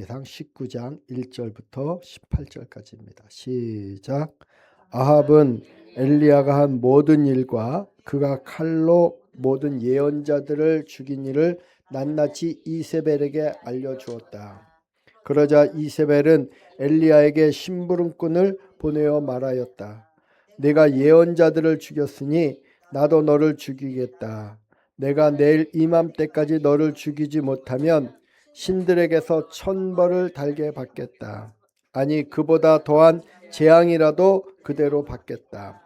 예상 19장 1절부터 18절까지입니다. 시작. 아합은 엘리야가 한 모든 일과 그가 칼로 모든 예언자들을 죽인 일을 낱낱이 이세벨에게 알려주었다. 그러자 이세벨은 엘리야에게 심부름꾼을 보내어 말하였다. 내가 예언자들을 죽였으니 나도 너를 죽이겠다. 내가 내일 이맘때까지 너를 죽이지 못하면 신들에게서 천벌을 달게 받겠다. 아니 그보다 더한 재앙이라도 그대로 받겠다.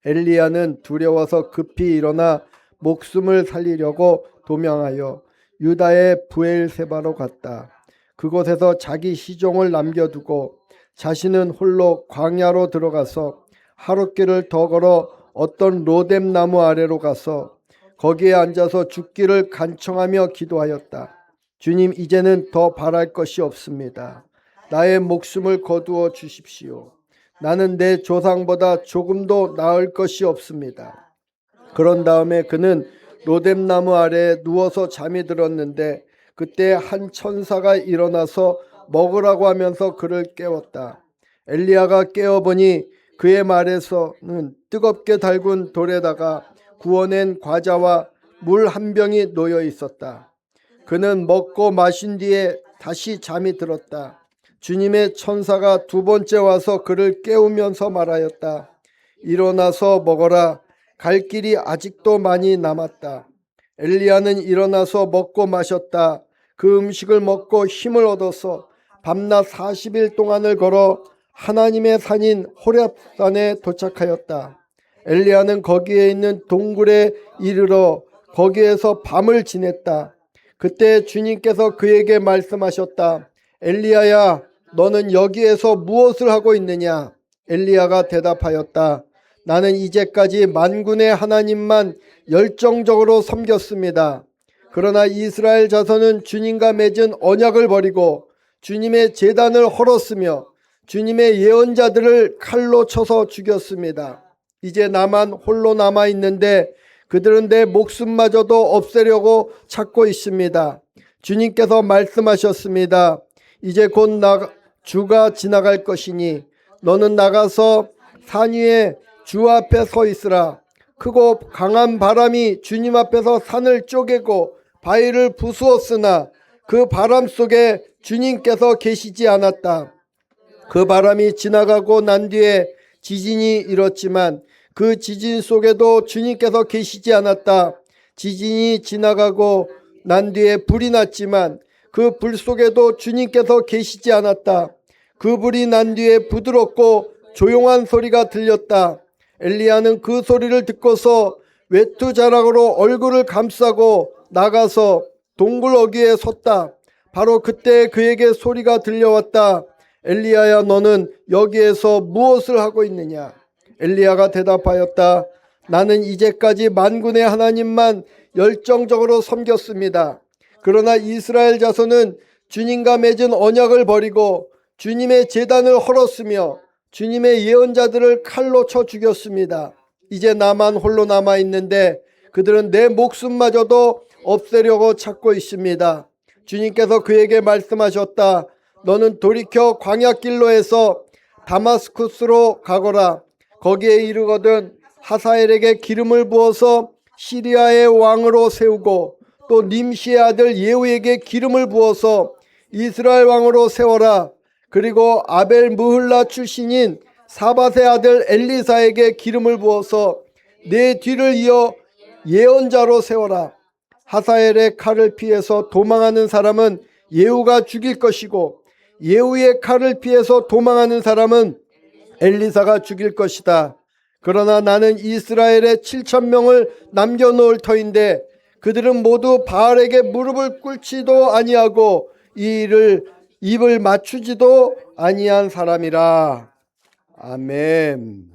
엘리야는 두려워서 급히 일어나 목숨을 살리려고 도망하여 유다의 브엘세바로 갔다. 그곳에서 자기 시종을 남겨두고 자신은 홀로 광야로 들어가서 하룻길을 더 걸어 어떤 로뎀 나무 아래로 가서 거기에 앉아서 죽기를 간청하며 기도하였다. 주님, 이제는 더 바랄 것이 없습니다. 나의 목숨을 거두어 주십시오. 나는 내 조상보다 조금도 나을 것이 없습니다. 그런 다음에 그는 로뎀 나무 아래에 누워서 잠이 들었는데 그때 한 천사가 일어나서 먹으라고 하면서 그를 깨웠다. 엘리야가 깨어보니 그의 말에서는 뜨겁게 달군 돌에다가 구워낸 과자와 물 한 병이 놓여 있었다. 그는 먹고 마신 뒤에 다시 잠이 들었다. 주님의 천사가 두 번째 와서 그를 깨우면서 말하였다. 일어나서 먹어라. 갈 길이 아직도 많이 남았다. 엘리야는 일어나서 먹고 마셨다. 그 음식을 먹고 힘을 얻어서 밤낮 40일 동안을 걸어 하나님의 산인 호렙산에 도착하였다. 엘리야는 거기에 있는 동굴에 이르러 거기에서 밤을 지냈다. 그때 주님께서 그에게 말씀하셨다. 엘리야야, 너는 여기에서 무엇을 하고 있느냐? 엘리야가 대답하였다. 나는 이제까지 만군의 하나님만 열정적으로 섬겼습니다. 그러나 이스라엘 자손은 주님과 맺은 언약을 버리고 주님의 제단을 헐었으며 주님의 예언자들을 칼로 쳐서 죽였습니다. 이제 나만 홀로 남아 있는데 그들은 내 목숨마저도 없애려고 찾고 있습니다. 주님께서 말씀하셨습니다. 이제 곧 주가 지나갈 것이니 너는 나가서 산 위에 주 앞에 서 있으라. 크고 강한 바람이 주님 앞에서 산을 쪼개고 바위를 부수었으나 그 바람 속에 주님께서 계시지 않았다. 그 바람이 지나가고 난 뒤에 지진이 일었지만 그 지진 속에도 주님께서 계시지 않았다. 지진이 지나가고 난 뒤에 불이 났지만 그 불 속에도 주님께서 계시지 않았다. 그 불이 난 뒤에 부드럽고 조용한 소리가 들렸다. 엘리야는 그 소리를 듣고서 외투자락으로 얼굴을 감싸고 나가서 동굴 어귀에 섰다. 바로 그때 그에게 소리가 들려왔다. 엘리야야, 너는 여기에서 무엇을 하고 있느냐? 엘리야가 대답하였다. 나는 이제까지 만군의 하나님만 열정적으로 섬겼습니다. 그러나 이스라엘 자손은 주님과 맺은 언약을 버리고 주님의 제단을 헐었으며 주님의 예언자들을 칼로 쳐 죽였습니다. 이제 나만 홀로 남아 있는데 그들은 내 목숨마저도 없애려고 찾고 있습니다. 주님께서 그에게 말씀하셨다. 너는 돌이켜 광야길로 해서 다마스쿠스로 가거라. 거기에 이르거든 하사엘에게 기름을 부어서 시리아의 왕으로 세우고 또 님시의 아들 예후에게 기름을 부어서 이스라엘 왕으로 세워라. 그리고 아벨 무흘라 출신인 사밧의 아들 엘리사에게 기름을 부어서 내 뒤를 이어 예언자로 세워라. 하사엘의 칼을 피해서 도망하는 사람은 예후가 죽일 것이고 예후의 칼을 피해서 도망하는 사람은 엘리사가 죽일 것이다. 그러나 나는 이스라엘에 7,000명을 남겨놓을 터인데 그들은 모두 바알에게 무릎을 꿇지도 아니하고 이 일을 입을 맞추지도 아니한 사람이라. 아멘.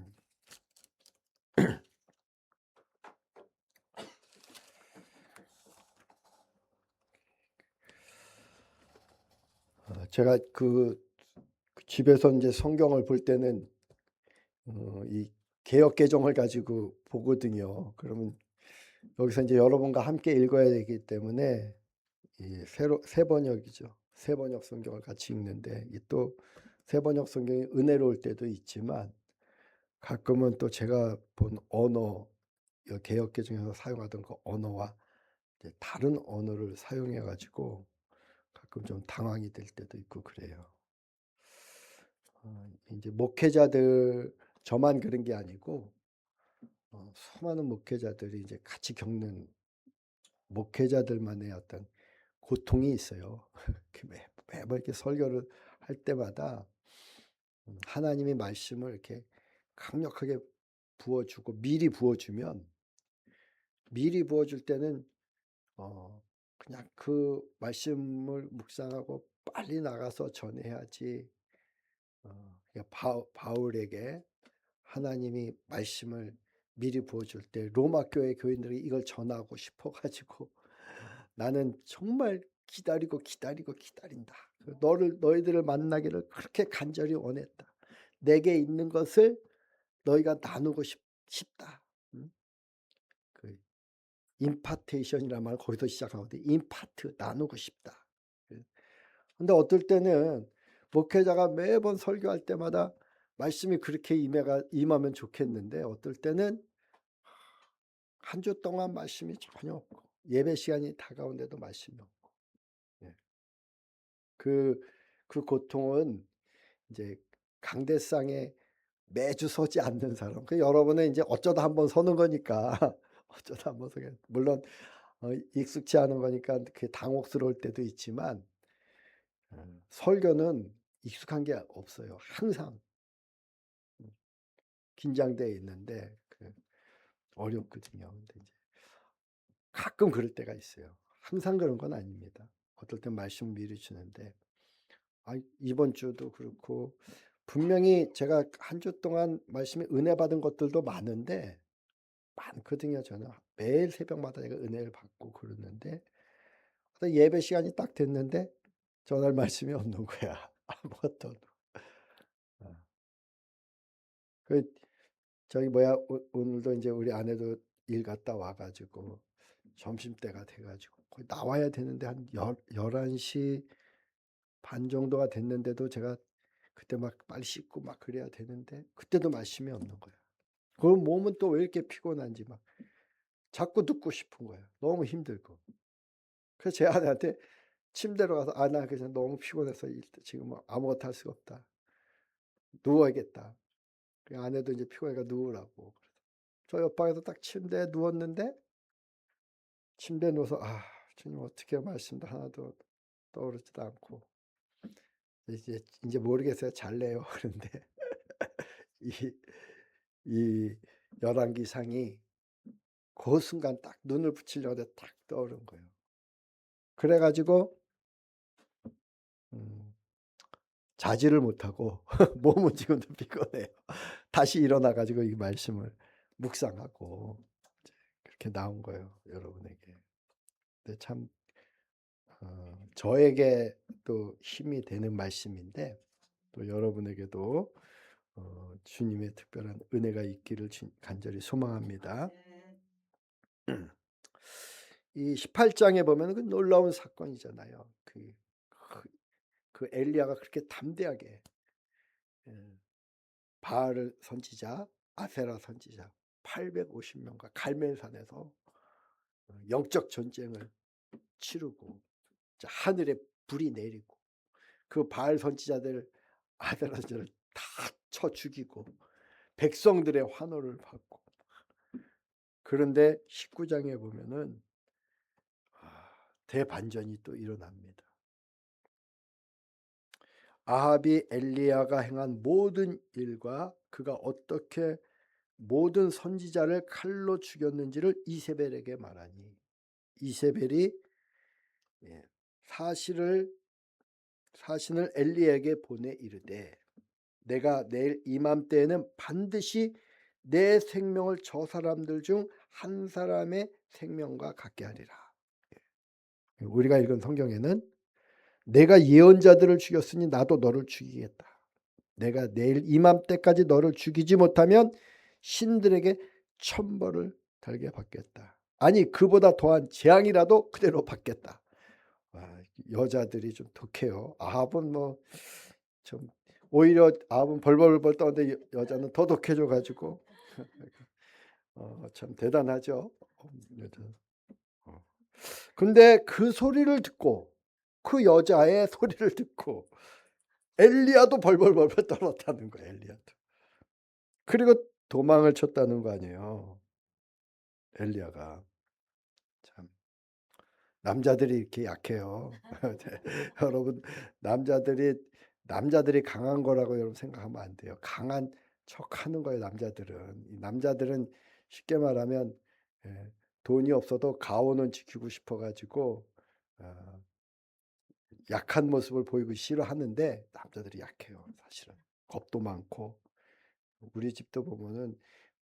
제가 집에서 이제 성경을 볼 때는 이 개역 개정을 가지고 보거든요. 그러면 여기서 이제 여러분과 함께 읽어야 되기 때문에 새 번역이죠. 세번역 성경을 같이 읽는데 이 또 세번역 성경이 은혜로울 때도 있지만 가끔은 또 제가 본 언어 개역개 중에서 사용하던 그 언어와 이제 다른 언어를 사용해 가지고 가끔 좀 당황이 될 때도 있고 그래요. 이제 목회자들 저만 그런 게 아니고 수많은 목회자들이 이제 같이 겪는 목회자들만의 어떤 고통이 있어요. 매번 이렇게 설교를 할 때마다 하나님의 말씀을 이렇게 강력하게 부어주고 미리 부어주면 미리 부어줄 때는 그냥 그 말씀을 묵상하고 빨리 나가서 전해야지. 그러니까 바울에게 하나님이 말씀을 미리 부어줄 때 로마 교회 교인들이 이걸 전하고 싶어 가지고 나는 정말 기다리고 기다린다. 너희들을 만나기를 그렇게 간절히 원했다. 내게 있는 것을 너희가 나누고 싶다. 그 임파테이션이라는 말 거기서 시작하거든요. 임파트 나누고 싶다. 근데 어떨 때는 목회자가 매번 설교할 때마다 말씀이 그렇게 임하면 좋겠는데 어떨 때는 한 주 동안 말씀이 전혀 없고 예배 시간이 다가온데도 말씀이 없고 그 고통은 이제 강대상에 매주 서지 않는 사람. 여러분은 이제 어쩌다 한번 서는 거니까 어쩌다 한번 서게 물론 익숙치 않은 거니까 그게 당혹스러울 때도 있지만 설교는 익숙한 게 없어요. 항상 긴장되어 있는데 어렵거든요. 근데 이제 가끔 그럴 때가 있어요. 항상 그런 건 아닙니다. 어떨 땐 말씀 미리 주는데 이번 주도 그렇고 분명히 제가 한 주 동안 말씀에 은혜 받은 것들도 많거든요. 저는 매일 새벽마다 제가 은혜를 받고 그러는데 예배 시간이 딱 됐는데 전할 말씀이 없는 거야. 아무것도. 그 저기 뭐야 오늘도 이제 우리 아내도 일 갔다 와 가지고 점심때가 돼 가지고 거의 나와야 되는데 한 11시 반 정도가 됐는데도 제가 그때 막 빨리 씻고 막 그래야 되는데 그때도 말씀이 없는 거야. 그럼 몸은 또 왜 이렇게 피곤한지 막 자꾸 듣고 싶은 거예요. 너무 힘들고. 그래서 제 아내한테 침대로 가서 나 그냥 너무 피곤해서 지금 아무것도 할 수가 없다. 누워야겠다. 그 아내도 이제 피곤하니까 누우라고. 저 옆방에서 딱 침대에 누웠는데 침대에 누워서 주님 어떻게 말씀도 하나도 떠오르지도 않고 이제 모르겠어요. 잘래요. 그런데 이 열왕기상이 그 순간 딱 눈을 붙이려고 딱 떠오른 거예요. 그래가지고 자지를 못하고 몸은 지금도 피곤해요. 다시 일어나가지고 이 말씀을 묵상하고 그렇게 나온 거예요. 여러분에게. 근데 참 저에게 또 힘이 되는 말씀인데 또 여러분에게도 주님의 특별한 은혜가 있기를 간절히 소망합니다. 이 18장에 보면 그 놀라운 사건이잖아요. 그 엘리야가 그렇게 담대하게 바알 선지자, 아세라 선지자 850명과 갈멜산에서 영적 전쟁을 치르고 하늘에 불이 내리고 그 바알 선지자들 아세라 선지자를 다 쳐 죽이고 백성들의 환호를 받고 그런데 19장에 보면은 대반전이 또 일어납니다. 아합이 엘리야가 행한 모든 일과 그가 어떻게 모든 선지자를 칼로 죽였는지를 이세벨에게 말하니 이세벨이 사신을 엘리야에게 보내 이르되 내가 내일 이맘때에는 반드시 내 생명을 저 사람들 중 한 사람의 생명과 같게 하리라. 우리가 읽은 성경에는 내가 예언자들을 죽였으니 나도 너를 죽이겠다. 내가 내일 이맘때까지 너를 죽이지 못하면 신들에게 천벌을 달게 받겠다. 아니 그보다 더한 재앙이라도 그대로 받겠다. 여자들이 좀 독해요. 아합은 뭐 좀 오히려 아합은 벌벌벌 떠는데 여자는 더 독해져 가지고 참 대단하죠. 여자. 근데 그 소리를 듣고 그 여자의 소리를 듣고 엘리야도 벌벌벌벌 떨었다는 거예요. 엘리야도. 그리고 도망을 쳤다는 거 아니에요. 엘리야가. 참 남자들이 이렇게 약해요. 여러분 남자들이 강한 거라고 여러분 생각하면 안 돼요. 강한 척하는 거예요. 남자들은 쉽게 말하면 예, 돈이 없어도 가오는 지키고 싶어 가지고 약한 모습을 보이기 싫어하는데 남자들이 약해요. 사실은 겁도 많고 우리 집도 보면은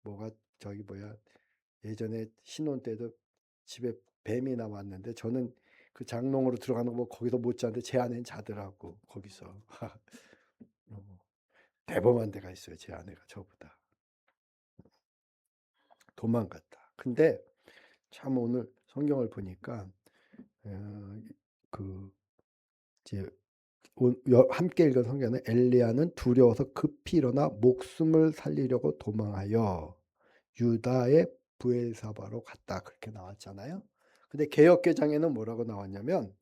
뭐가 저기 뭐야 예전에 신혼 때도 집에 뱀이 나왔는데 저는 그 장롱으로 들어가는 거 거기서 못 자는데 제 아내는 자더라고 거기서. 대범한 데가 있어요. 제 아내가 저보다. 도망갔다. 근데 참 오늘 성경을 보니까 그 이제 함께 읽은 성경은 엘리야는 두려워서 급히 일어나 목숨을 살리려고 도망하여 유다의 부엘사바로 갔다 그렇게 나왔잖아요. 근데 개역개정에는 뭐라고 나왔냐면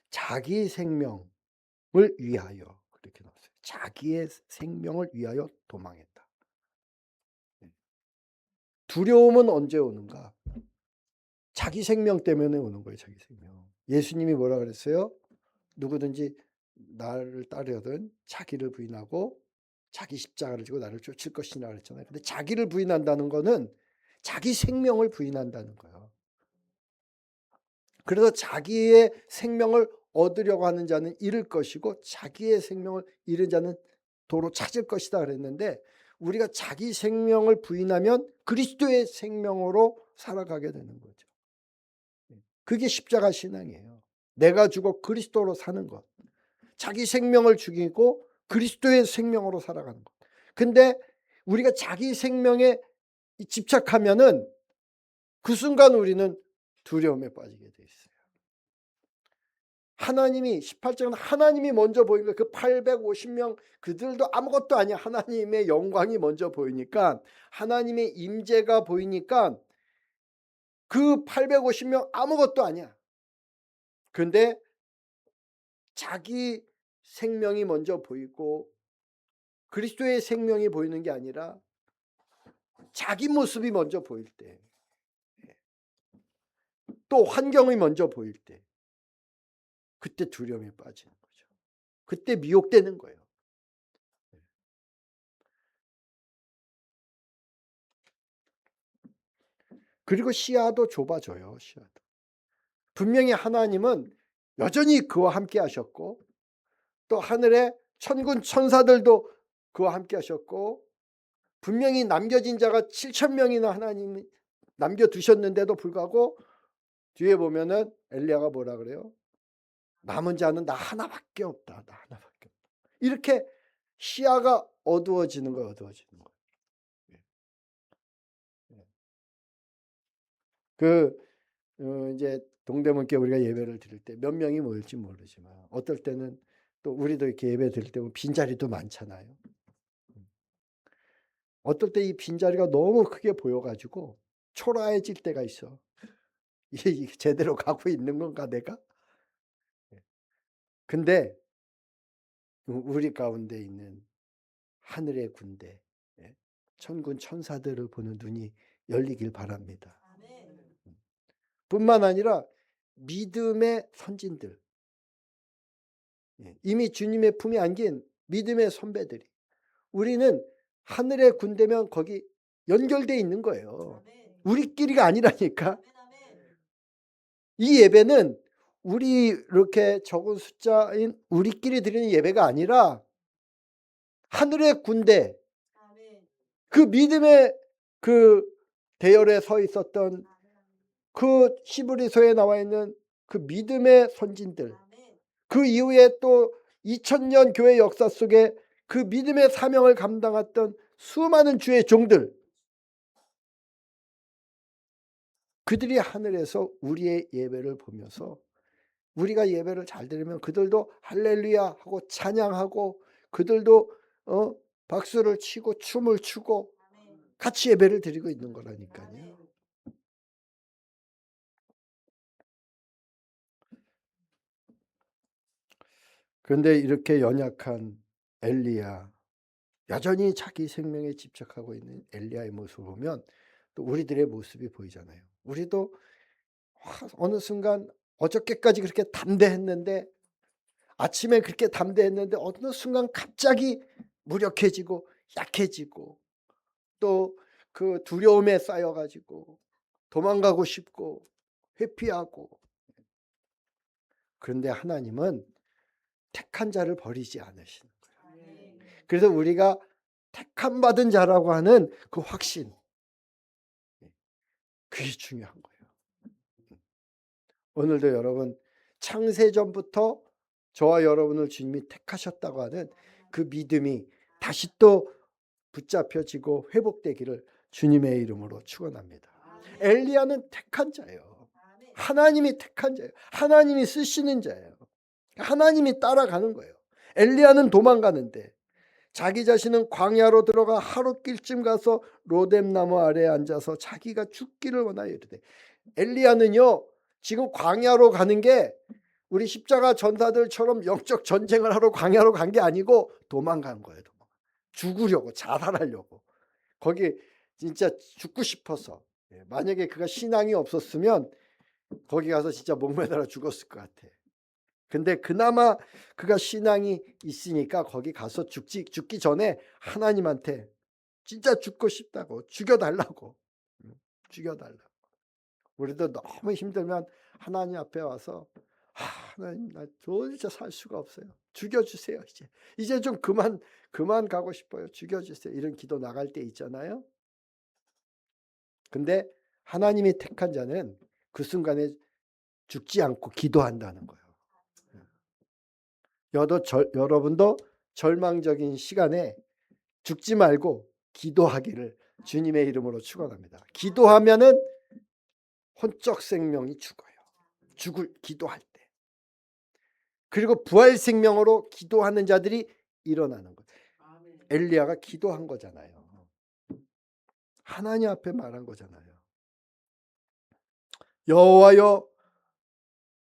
자기 생명을 위하여 그렇게 나왔어요. 자기의 생명을 위하여 도망했다. 두려움은 언제 오는가? 자기 생명 때문에 오는 거예요. 자기 생명. 예수님이 뭐라 그랬어요? 누구든지 나를 따르거든 자기를 부인하고 자기 십자가를 지고 나를 쫓을 것이라 그랬잖아요. 근데 자기를 부인한다는 거는 자기 생명을 부인한다는 거예요. 그래서 자기의 생명을 얻으려고 하는 자는 잃을 것이고 자기의 생명을 잃은 자는 도로 찾을 것이다 그랬는데 우리가 자기 생명을 부인하면 그리스도의 생명으로 살아가게 되는 거죠. 그게 십자가 신앙이에요. 내가 죽어 그리스도로 사는 것. 자기 생명을 죽이고 그리스도의 생명으로 살아가는 것. 근데 우리가 자기 생명에 집착하면은 그 순간 우리는 두려움에 빠지게 돼 있어요. 하나님이 18장은 하나님이 먼저 보이니까 그 850명 그들도 아무것도 아니야. 하나님의 영광이 먼저 보이니까 하나님의 임재가 보이니까 그 850명 아무것도 아니야. 그런데 자기 생명이 먼저 보이고 그리스도의 생명이 보이는 게 아니라 자기 모습이 먼저 보일 때, 또 환경이 먼저 보일 때, 그때 두려움에 빠지는 거죠. 그때 미혹되는 거예요. 그리고 시야도 좁아져요. 시야도. 분명히 하나님은 여전히 그와 함께 하셨고 또 하늘의 천군 천사들도 그와 함께 하셨고 분명히 남겨진 자가 7,000명이나 하나님이 남겨두셨는데도 불구하고 뒤에 보면은 엘리야가 뭐라 그래요? 남은 자는 나 하나밖에 없다. 나 하나밖에 없다. 이렇게 시야가 어두워지는 거예요. 어두워지는 거예요. 그 이제 동대문께 우리가 예배를 드릴 때 몇 명이 모일지 모르지만 어떨 때는 또 우리도 이렇게 예배 드릴 때 빈자리도 많잖아요. 어떨 때 이 빈자리가 너무 크게 보여가지고 초라해질 때가 있어. 이게 제대로 가고 있는 건가 내가? 근데 우리 가운데 있는 하늘의 군대, 천군 천사들을 보는 눈이 열리길 바랍니다. 뿐만 아니라 믿음의 선진들, 이미 주님의 품에 안긴 믿음의 선배들이 우리는 하늘의 군대면 거기 연결돼 있는 거예요. 우리끼리가 아니라니까. 이 예배는 우리 이렇게 적은 숫자인 우리끼리 드리는 예배가 아니라 하늘의 군대, 그 믿음의 그 대열에 서 있었던 그 히브리서에 나와 있는 그 믿음의 선진들, 그 이후에 또 2000년 교회 역사 속에 그 믿음의 사명을 감당했던 수많은 주의 종들, 그들이 하늘에서 우리의 예배를 보면서 우리가 예배를 잘 드리면 그들도 할렐루야 하고 찬양하고 그들도 박수를 치고 춤을 추고 같이 예배를 드리고 있는 거라니까요. 그런데 이렇게 연약한 엘리야, 여전히 자기 생명에 집착하고 있는 엘리야의 모습을 보면 또 우리들의 모습이 보이잖아요. 우리도 어느 순간 어저께까지 그렇게 담대했는데, 아침에 그렇게 담대했는데 어느 순간 갑자기 무력해지고 약해지고 또 그 두려움에 쌓여 가지고 도망가고 싶고 회피하고. 그런데 하나님은 택한 자를 버리지 않으시는 거예요. 그래서 우리가 택함 받은 자라고 하는 그 확신, 그게 중요한 거예요. 오늘도 여러분 창세전부터 저와 여러분을 주님이 택하셨다고 하는 그 믿음이 다시 또 붙잡혀지고 회복되기를 주님의 이름으로 축원합니다. 엘리야는 택한 자예요. 하나님이 택한 자예요. 하나님이 쓰시는 자예요. 하나님이 따라가는 거예요. 엘리야는 도망가는데 자기 자신은 광야로 들어가 하룻길쯤 가서 로뎀나무 아래에 앉아서 자기가 죽기를 원하여 이르되, 엘리야는요 지금 광야로 가는 게 우리 십자가 전사들처럼 영적 전쟁을 하러 광야로 간 게 아니고 도망간 거예요. 죽으려고, 자살하려고. 거기 진짜 죽고 싶어서. 만약에 그가 신앙이 없었으면 거기 가서 진짜 목매달아 죽었을 것 같아. 근데 그나마 그가 신앙이 있으니까 거기 가서 죽기 전에 하나님한테 진짜 죽고 싶다고, 죽여달라고. 죽여달라고. 우리도 너무 힘들면 하나님 앞에 와서 하나님, 나 도대체 살 수가 없어요. 죽여주세요. 이제 좀 그만 가고 싶어요. 죽여주세요. 이런 기도 나갈 때 있잖아요. 근데 하나님이 택한 자는 그 순간에 죽지 않고 기도한다는 거예요. 여러분도 절망적인 시간에 죽지 말고 기도하기를 주님의 이름으로 축원합니다. 기도하면은 혼적 생명이 죽어요. 기도할 때. 그리고 부활 생명으로 기도하는 자들이 일어나는 거예요. 엘리야가 기도한 거잖아요. 하나님 앞에 말한 거잖아요. 여호와여,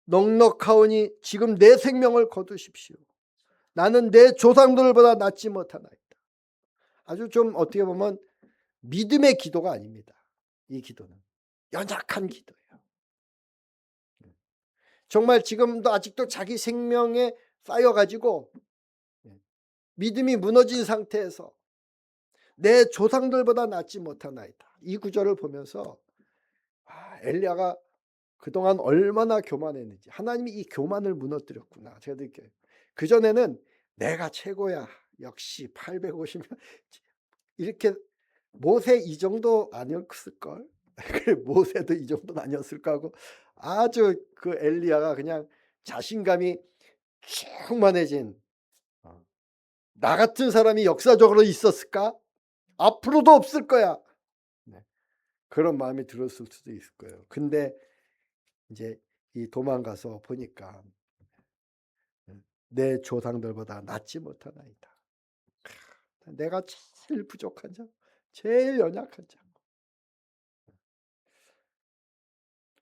넉넉하오니 지금 내 생명을 거두십시오. 나는 내 조상들보다 낫지 못하나이다. 아주 좀 어떻게 보면 믿음의 기도가 아닙니다. 이 기도는 연약한 기도예요. 정말 지금도 아직도 자기 생명에 쌓여가지고 믿음이 무너진 상태에서 내 조상들보다 낫지 못하나이다. 이 구절을 보면서 엘리야가 그동안 얼마나 교만했는지, 하나님이 이 교만을 무너뜨렸구나. 제가 느껴요. 그전에는 내가 최고야. 역시 850년. 이렇게 모세 이 정도 아니었을걸? 모세도 이 정도는 아니었을까 하고 아주 그 엘리야가 그냥 자신감이 충만해진, 나 같은 사람이 역사적으로 있었을까? 앞으로도 없을 거야. 그런 마음이 들었을 수도 있을 거예요. 근데 이제 이 도망가서 보니까 내 조상들보다 낫지 못하나이다. 내가 제일 부족한 자, 제일 연약한 자.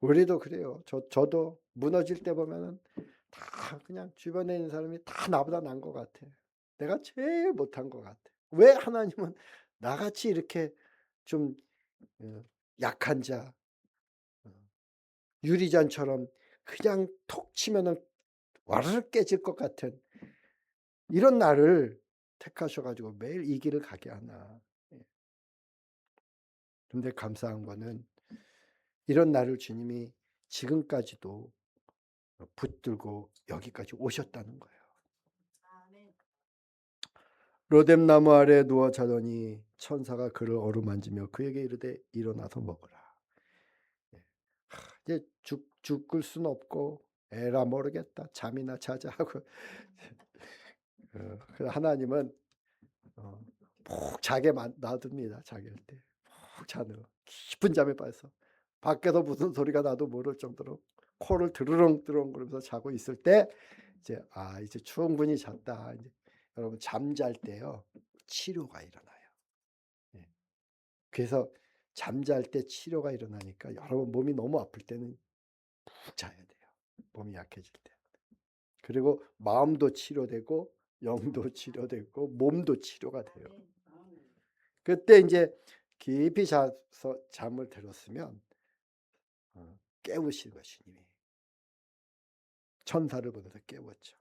우리도 그래요. 저도 무너질 때 보면은 다 그냥 주변에 있는 사람이 다 나보다 난 것 같아. 내가 제일 못한 것 같아. 왜 하나님은 나같이 이렇게 좀 약한 자, 유리잔처럼 그냥 톡 치면은 와르르 깨질 것 같은 이런 나를 택하셔가지고 매일 이 길을 가게 하나. 근데 감사한 거는 이런 나를 주님이 지금까지도 붙들고 여기까지 오셨다는 거예요. 로뎀나무 아래 누워 자더니 천사가 그를 어루만지며 그에게 이르되 일어나서 먹으라. 이제 죽을 순 없고 에라 모르겠다. 잠이나 자자 하고 하나님은 푹 자게 놔둡니다. 자기일 때 푹 자는 깊은 잠에 빠져서 밖에서 무슨 소리가 나도 모를 정도로 코를 드르렁드렁 그러면서 자고 있을 때 이제 이제 충분히 잤다. 이제 여러분 잠잘 때요 치료가 일어나요. 예. 그래서 잠잘 때 치료가 일어나니까 여러분 몸이 너무 아플 때는 푹 자야 돼요. 몸이 약해질 때. 그리고 마음도 치료되고 영도 치료되고 몸도 치료가 돼요. 그때 이제 깊이 자서 잠을 들었으면 깨우신 것이니 천사를 보내서 깨웠죠.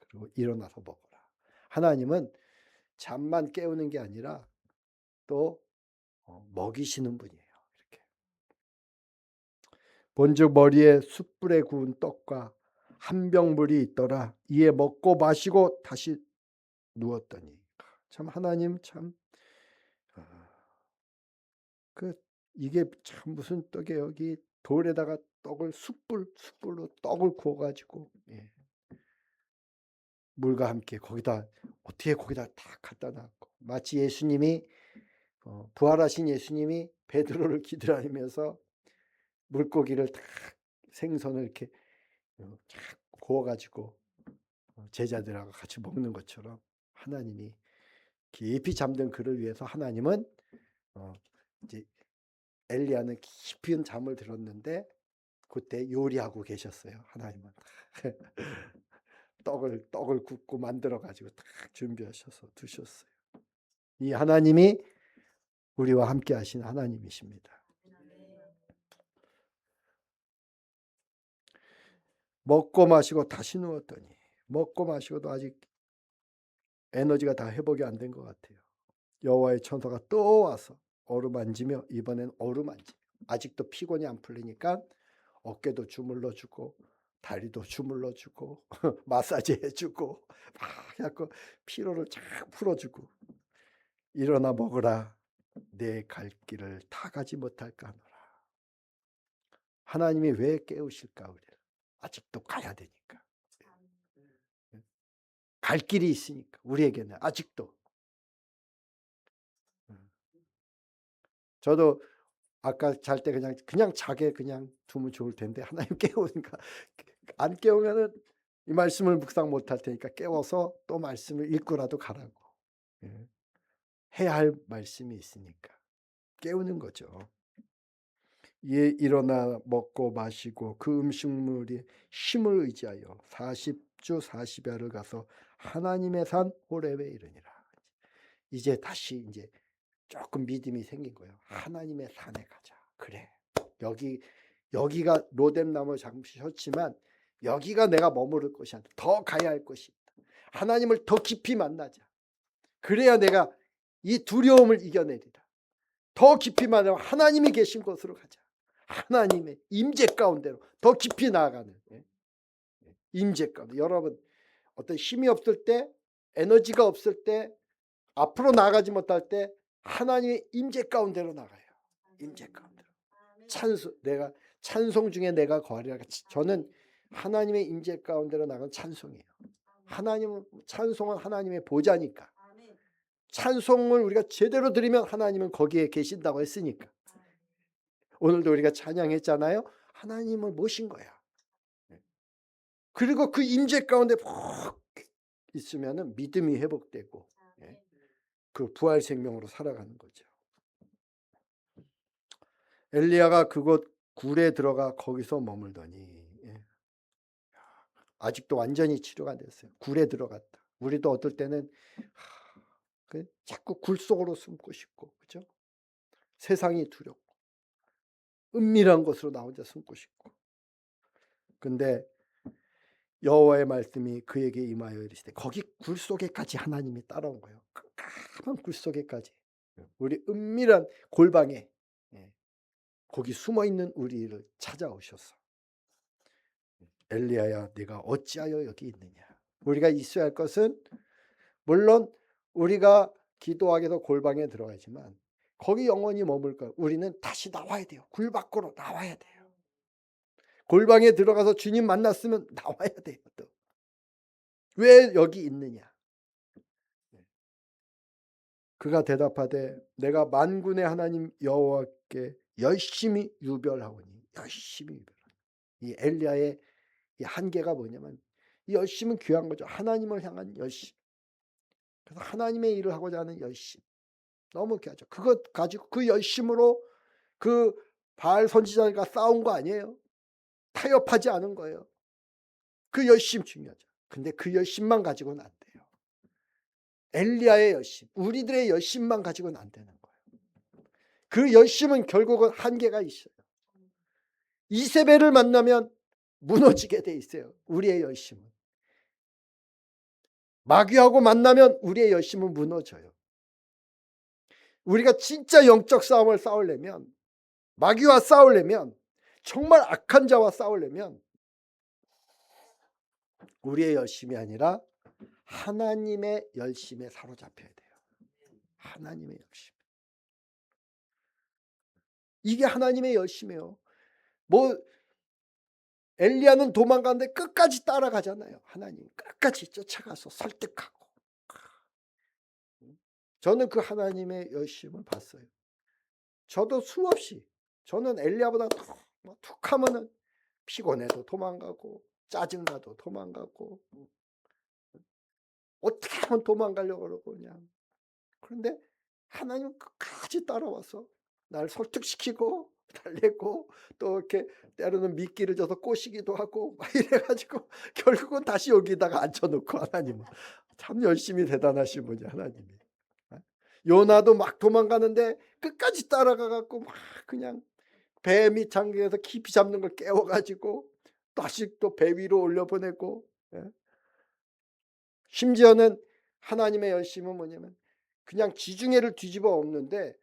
그리고 일어나서 먹어라. 하나님은 잠만 깨우는 게 아니라 또 먹이시는 분이에요. 이렇게. 본즉 머리에 숯불에 구운 떡과 한 병 물이 있더라. 이에 먹고 마시고 다시 누웠더니 참 하나님 참 이게 참 무슨 떡이에요. 여기 돌에다가 떡을 숯불로 떡을 구워 가지고 물과 함께 거기다 어떻게 거기다 다 갖다 놨고 마치 예수님이 부활하신 예수님이 베드로를 기다리면서 물고기를 다 생선을 이렇게 쫙 구워 가지고 제자들하고 같이 먹는 것처럼 하나님이 깊이 잠든 그를 위해서 하나님은 이제 엘리야는 깊은 잠을 들었는데 그때 요리하고 계셨어요. 하나님은 떡을 굽고 만들어 가지고 딱 준비하셔서 두셨어요. 이 하나님이 우리와 함께 하신 하나님이십니다. 먹고 마시고 다시 누웠더니 먹고 마시고도 아직 에너지가 다 회복이 안 된 것 같아요. 여호와의 천사가 또 와서 어루만지며 이번엔 어루만지며 아직도 피곤이 안 풀리니까 어깨도 주물러 주고 다리도 주물러 주고 마사지 해주고 막 해갖고 피로를 쫙 풀어주고 일어나 먹으라 내 갈 길을 다 가지 못할까 하노라. 하나님이 왜 깨우실까 우리를? 아직도 가야 되니까. 갈 길이 있으니까 우리에게는 아직도. 저도 아까 잘 때 그냥 자게 그냥 두면 좋을 텐데 하나님 깨우니까 안 깨우면은 이 말씀을 묵상 못할 테니까 깨워서 또 말씀을 읽고라도 가라고. 해야 할 말씀이 있으니까 깨우는 거죠. 이에 일어나 먹고 마시고 그 음식물이 힘을 의지하여 40주 40야를 가서 하나님의 산 호렙에 이르니라. 이제 다시 이제 조금 믿음이 생긴 거예요. 하나님의 산에 가자. 그래. 여기가 로뎀나무 장시였지만 여기가 내가 머무를 곳이 아니라 더 가야 할 곳이 있다. 하나님을 더 깊이 만나자. 그래야 내가 이 두려움을 이겨내리라. 더 깊이 만나면 하나님이 계신 곳으로 가자. 하나님의 임재 가운데로 더 깊이 나아가는 임재 가운데. 여러분 어떤 힘이 없을 때 에너지가 없을 때 앞으로 나가지 못할 때 하나님의 임재 가운데로 나가요. 임재 가운데로. 찬송 중에 내가 거하리라. 저는 하나님의 임재 가운데로 나간 찬송이에요. 찬송은 하나님의 보좌니까. 찬송을 우리가 제대로 드리면 하나님은 거기에 계신다고 했으니까. 오늘도 우리가 찬양했잖아요. 하나님을 모신 거야. 그리고 그 임재 가운데 푹 있으면은 믿음이 회복되고 그 부활 생명으로 살아가는 거죠. 엘리야가 그곳 굴에 들어가 거기서 머물더니 아직도 완전히 치료가 안 됐어요. 굴에 들어갔다. 우리도 어떨 때는 자꾸 굴 속으로 숨고 싶고, 그죠? 세상이 두렵고 은밀한 곳으로 나 혼자 숨고 싶고. 근데 여호와의 말씀이 그에게 임하여 이르시되 거기 굴 속에까지 하나님이 따라온 거예요. 깜깜한 굴 속에까지. 우리 은밀한 골방에 거기 숨어 있는 우리를 찾아오셔서 엘리야야 네가 어찌하여 여기 있느냐. 우리가 있어야 할 것은 물론 우리가 기도하기 위해서 골방에 들어가지만 거기 영원히 머물 거야. 우리는 다시 나와야 돼요. 굴 밖으로 나와야 돼요. 골방에 들어가서 주님 만났으면 나와야 돼요. 또. 왜 여기 있느냐. 그가 대답하되 내가 만군의 하나님 여호와께 열심히 유별하오니 열심히 유별하니 이 엘리야의 이 한계가 뭐냐면 이 열심은 귀한 거죠. 하나님을 향한 열심. 그래서 하나님의 일을 하고자 하는 열심. 너무 귀하죠. 그것 가지고 그 열심으로 그 바알 선지자가 싸운 거 아니에요. 타협하지 않은 거예요. 그 열심 중요하죠. 근데 그 열심만 가지고는 안 돼요. 엘리야의 열심, 우리들의 열심만 가지고는 안 되는 거예요. 그 열심은 결국은 한계가 있어요. 이세벨을 만나면 무너지게 돼 있어요. 우리의 열심은. 마귀하고 만나면 우리의 열심은 무너져요. 우리가 진짜 영적 싸움을 싸우려면, 마귀와 싸우려면, 정말 악한 자와 싸우려면 우리의 열심이 아니라 하나님의 열심에 사로잡혀야 돼요. 하나님의 열심. 이게 하나님의 열심이에요. 뭐 엘리야는 도망가는데 끝까지 따라가잖아요. 하나님 끝까지 쫓아가서 설득하고. 저는 그 하나님의 열심을 봤어요. 저도 수없이, 저는 엘리야보다 툭 하면은 피곤해도 도망가고 짜증나도 도망가고 어떻게 하면 도망가려고 그러고 그냥. 그런데 하나님은 끝까지 따라와서 날 설득시키고 달래고 또 이렇게 때로는 미끼를 줘서 꼬시기도 하고 막 이래가지고 결국은 다시 여기다가 앉혀놓고. 하나님은 참 열심히 대단하신 분이 하나님이. 요나도 막 도망가는데 끝까지 따라가갖고 막 그냥 배 밑창에서 깊이 잡는 걸 깨워가지고 다시 또 배 위로 올려보내고. 심지어는 하나님의 열심은 뭐냐면 그냥 지중해를 뒤집어 엎는데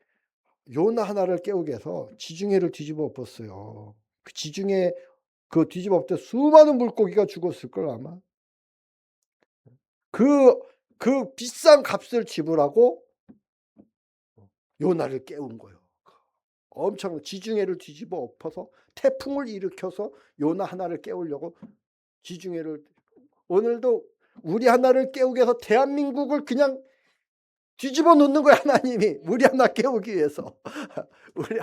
요나 하나를 깨우기 위해서 지중해를 뒤집어 엎었어요. 그 지중해 그 뒤집어 엎을 때 수많은 물고기가 죽었을 걸 아마. 그 비싼 값을 지불하고 요나를 깨운 거예요. 엄청 지중해를 뒤집어 엎어서 태풍을 일으켜서 요나 하나를 깨우려고 지중해를. 오늘도 우리 하나를 깨우기 위해서 대한민국을 그냥 뒤집어 놓는 거야. 하나님이 우리 하나 깨우기 위해서. 우리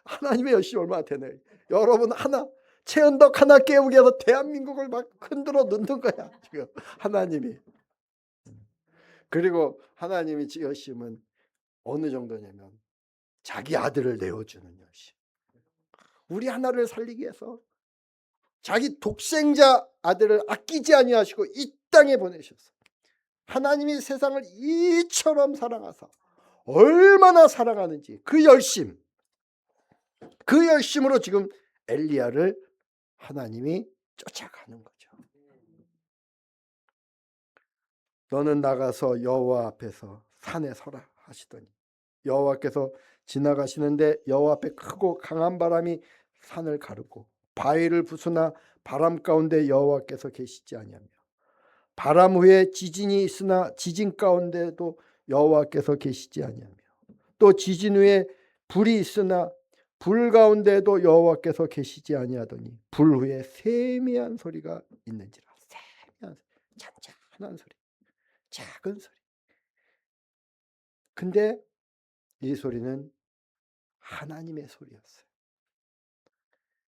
하나님의 열심이 얼마나 되네. 여러분 하나 최은덕 하나 깨우기 위해서 대한민국을 막 흔들어 놓는 거야 지금 하나님이. 그리고 하나님이 열심은 어느 정도냐면 자기 아들을 내어주는 열심. 우리 하나를 살리기 위해서 자기 독생자 아들을 아끼지 아니하시고 이 땅에 보내셨어. 하나님이 세상을 이처럼 사랑하사 얼마나 사랑하는지 그 열심으로 지금 엘리야를 하나님이 쫓아가는 거죠. 너는 나가서 여호와 앞에서 산에 서라 하시더니 여호와께서 지나가시는데 여호와 앞에 크고 강한 바람이 산을 가르고 바위를 부수나 바람 가운데 여호와께서 계시지 아니하며 바람 후에 지진이 있으나 지진 가운데도 여호와께서 계시지 아니하며 또 지진 후에 불이 있으나 불 가운데도 여호와께서 계시지 아니하더니 불 후에 세미한 소리가 있는지라. 세미한 잔잔한 소리, 작은 소리. 근데 이 소리는 하나님의 소리였어요.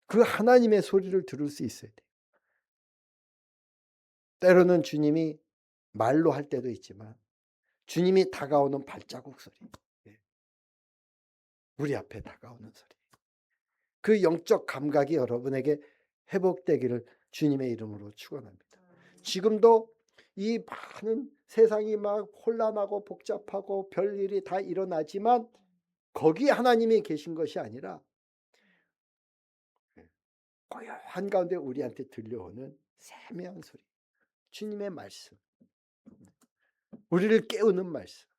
그 하나님의 소리를 들을 수 있어야 돼요. 때로는 주님이 말로 할 때도 있지만 주님이 다가오는 발자국 소리, 우리 앞에 다가오는 소리. 그 영적 감각이 여러분에게 회복되기를 주님의 이름으로 축원합니다. 지금도 이 많은 세상이 막 혼란하고 복잡하고 별일이 다 일어나지만 거기 하나님이 계신 것이 아니라 고요한 가운데 우리한테 들려오는 세미한 소리, 주님의 말씀, 우리를 깨우는 말씀,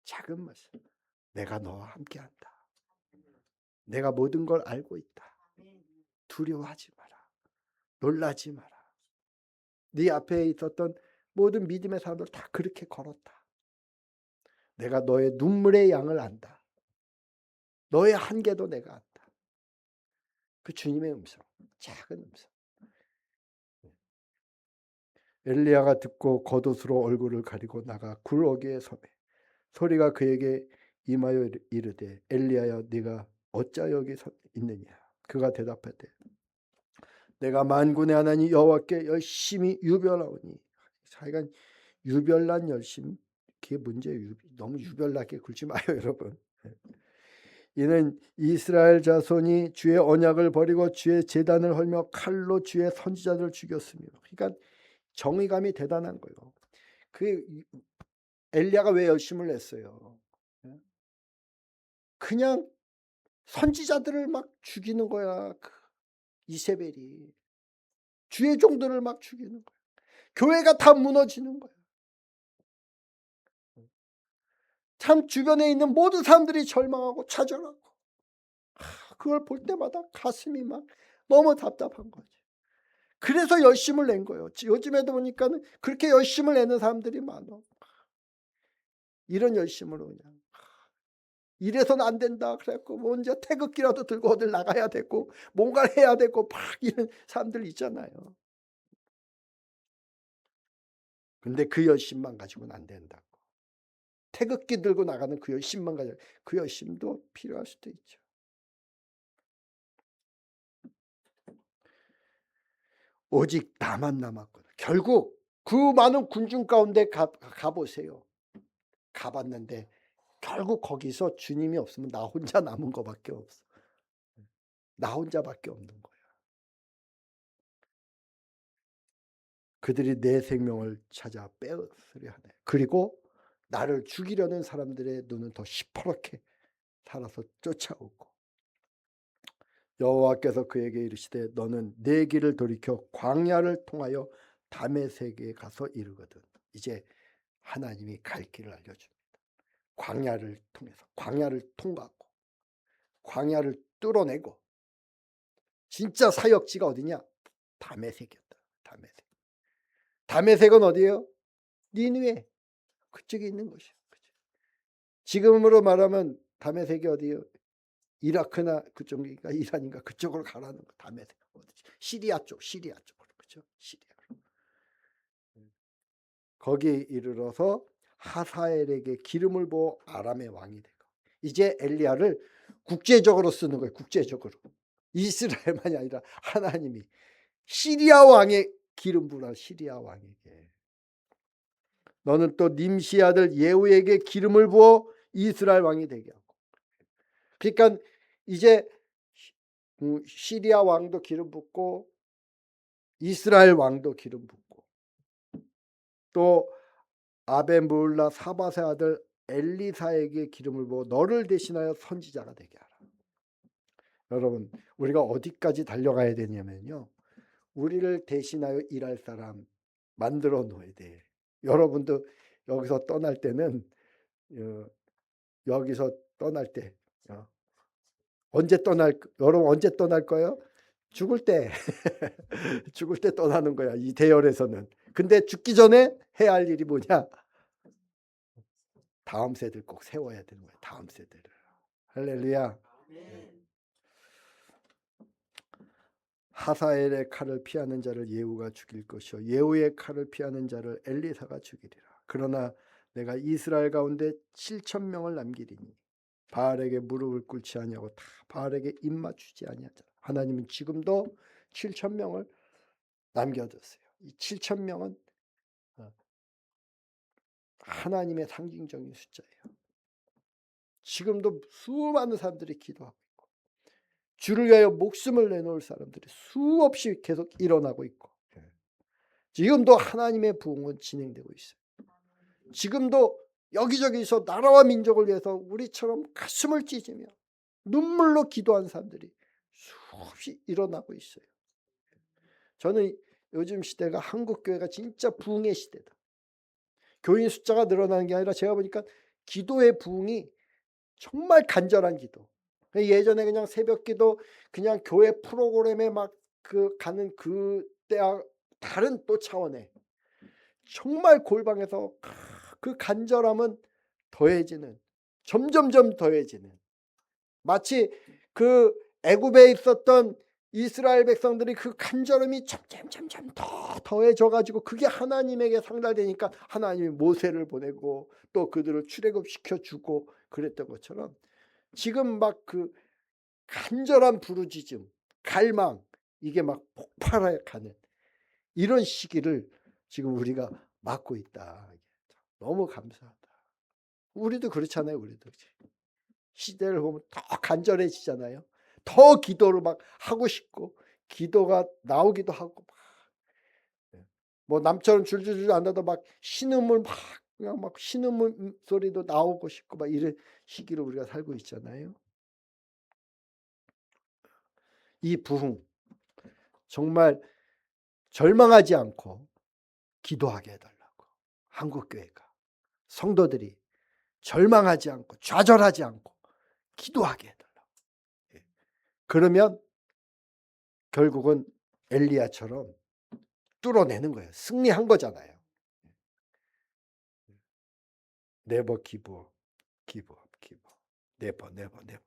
작은 말씀. 내가 너와 함께한다. 내가 모든 걸 알고 있다. 두려워하지 마라. 놀라지 마라. 네 앞에 있었던 모든 믿음의 사람들 다 그렇게 걸었다. 내가 너의 눈물의 양을 안다. 너의 한계도 내가 안다. 그 주님의 음성, 작은 음성. 엘리야가 듣고 겉옷으로 얼굴을 가리고 나가 굴 어귀에 서매 소리가 그에게 임하여 이르되 엘리야여 네가 어찌 여기 서 있느냐. 그가 대답하되 내가 만군의 하나님 여호와께 열심히 유별하오니. 하여간 유별난 열심, 그게 문제예요. 너무 유별나게 굴지 마요 여러분. 이는 이스라엘 자손이 주의 언약을 버리고 주의 제단을 헐며 칼로 주의 선지자들을 죽였으며. 그러니까 정의감이 대단한 거예요. 그 엘리야가 왜 열심을 냈어요? 그냥 선지자들을 막 죽이는 거야. 이세벨이 주의 종들을 막 죽이는 거야. 교회가 다 무너지는 거야. 참 주변에 있는 모든 사람들이 절망하고 좌절하고, 그걸 볼 때마다 가슴이 막 너무 답답한 거지. 그래서 열심을 낸 거예요. 요즘에도 보니까 그렇게 열심을 내는 사람들이 많아. 이런 열심으로 그냥 이래서는 안 된다 그래갖고 뭐 이제 태극기라도 들고 어딜 나가야 되고 뭔가를 해야 되고 막 이런 사람들 있잖아요. 근데 그 열심만 가지고는 안 된다고. 태극기 들고 나가는 그 열심만 가지고, 그 열심도 필요할 수도 있죠. 오직 나만 남았거든. 결국 그 많은 군중 가운데 가보세요. 가봤는데 결국 거기서 주님이 없으면 나 혼자 남은 거밖에 없어. 나 혼자밖에 없는 거야. 그들이 내 생명을 찾아 빼앗으려 하네. 그리고 나를 죽이려는 사람들의 눈은 더 시퍼렇게 살아서 쫓아오고, 여호와께서 그에게 이르시되 너는 내 길을 돌이켜 광야를 통하여 다메섹에 가서 이르거든. 이제 하나님이 갈 길을 알려줍니다. 광야를 통해서, 광야를 통과하고 광야를 뚫어내고, 진짜 사역지가 어디냐? 다메섹이었다. 다메섹. 다메섹은 어디예요? 니느웨. 그쪽에 있는 것이에요. 지금으로 말하면 다메섹이 어디예요? 이라크나 그쪽인가 이란인가 그쪽으로 가라는 거. 다메섹. 시리아 쪽, 시리아 쪽으로. 그렇죠? 시리아. 거기에 이르러서 하사엘에게 기름을 부어 아람의 왕이 되고, 이제 엘리야를 국제적으로 쓰는 거예요. 국제적으로. 이스라엘만이 아니라 하나님이 시리아 왕의 기름 부라. 시리아 왕에게 너는 또 님시 아들 예후에게 기름을 부어 이스라엘 왕이 되게 하고. 그러니까 이제 시리아 왕도 기름 붓고 이스라엘 왕도 기름 붓고, 또 아벤물라 사바세 아들 엘리사에게 기름을 부어 너를 대신하여 선지자가 되게 하라. 여러분, 우리가 어디까지 달려가야 되냐면요, 우리를 대신하여 일할 사람 만들어 놓아야 돼. 여러분도 여기서 떠날 때는, 여기서 떠날 때 여러분 언제 떠날 거예요? 죽을 때. 죽을 때 떠나는 거야, 이 대열에서는. 근데 죽기 전에 해야 할 일이 뭐냐? 다음 세대를 꼭 세워야 되는 거야. 다음 세대를. 할렐루야. 하사엘의 칼을 피하는 자를 예후가 죽일 것이요 예후의 칼을 피하는 자를 엘리사가 죽이리라. 그러나 내가 이스라엘 가운데 7,000명을 남기리니 바알에게 무릎을 꿇지 아니하고 다 바알에게 입맞추지 아니하자. 하나님은 지금도 7,000명을 남겨뒀어요. 이 7,000명은 하나님의 상징적인 숫자예요. 지금도 수많은 사람들이 기도하고 있고, 주를 위하여 목숨을 내놓을 사람들이 수없이 계속 일어나고 있고, 지금도 하나님의 부흥은 진행되고 있어요. 지금도 여기저기서 나라와 민족을 위해서 우리처럼 가슴을 찢으며 눈물로 기도한 사람들이 수없이 일어나고 있어요. 저는 요즘 시대가 한국 교회가 진짜 부흥의 시대다. 교인 숫자가 늘어나는 게 아니라 제가 보니까 기도의 부흥이 정말 간절한 기도. 예전에 그냥 새벽기도 그냥 교회 프로그램에 막 가는 그때와 다른 또 차원의 정말 골방에서 그 간절함은 더해지는, 점점점 더해지는, 마치 그 애굽에 있었던 이스라엘 백성들이 그 간절함이 점점 더 더해져 가지고 그게 하나님에게 상달되니까 하나님이 모세를 보내고 또 그들을 출애굽시켜 주고 그랬던 것처럼, 지금 막 그 간절한 부르짖음, 갈망, 이게 막 폭발해가는 이런 시기를 지금 우리가 맞고 있다. 너무 감사하다. 우리도 그렇잖아요. 우리도 시대를 보면 더 간절해지잖아요. 더 기도를 막 하고 싶고 기도가 나오기도 하고 뭐 남처럼 줄줄줄 안 나도 막 신음을 막 그냥 막 신음 소리도 나오고 싶고 막 이런 시기를 우리가 살고 있잖아요. 이 부흥 정말 절망하지 않고 기도하게 해달라고 한국교회가 성도들이 절망하지 않고 좌절하지 않고 기도하게 해달라고. 그러면 결국은 엘리야처럼 뚫어내는 거예요. 승리한 거잖아요. 네버 기브 기브 기브 네버 네버 네버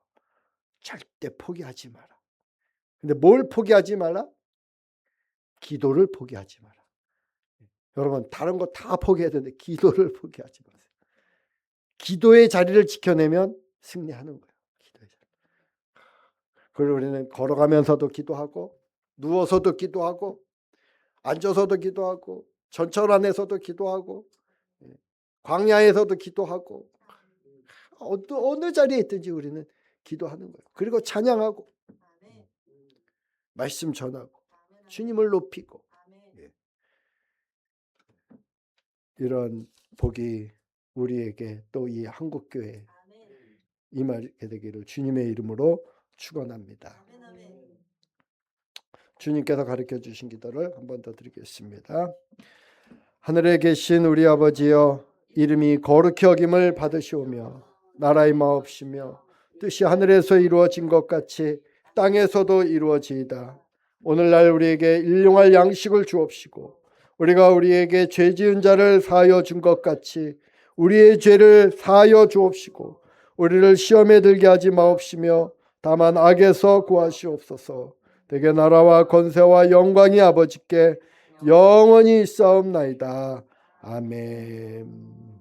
절대 포기하지 마라. 근데 뭘 포기하지 말라? 기도를 포기하지 마라. 여러분 다른 거 다 포기해야 되는데 기도를 포기하지 마세요. 기도의 자리를 지켜내면 승리하는 거예요. 기도의 자리. 그리고 우리는 걸어가면서도 기도하고 누워서도 기도하고 앉아서도 기도하고 전철 안에서도 기도하고 광야에서도 기도하고 어느 자리에 있든지 우리는 기도하는 거예요. 그리고 찬양하고 말씀 전하고 주님을 높이고 이런 복이 우리에게 또 이 한국교회에 임하게 되기를 주님의 이름으로 축원합니다. 주님께서 가르쳐 주신 기도를 한 번 더 드리겠습니다. 하늘에 계신 우리 아버지여, 이름이 거룩히 여김을 받으시오며 나라의 마옵시며 뜻이 하늘에서 이루어진 것 같이 땅에서도 이루어지이다. 오늘날 우리에게 일용할 양식을 주옵시고 우리가 우리에게 죄 지은 자를 사하여 준 것 같이 우리의 죄를 사하여 주옵시고 우리를 시험에 들게 하지 마옵시며 다만 악에서 구하시옵소서. 대개 나라와 권세와 영광이 아버지께 영원히 있사옵나이다. 아멘.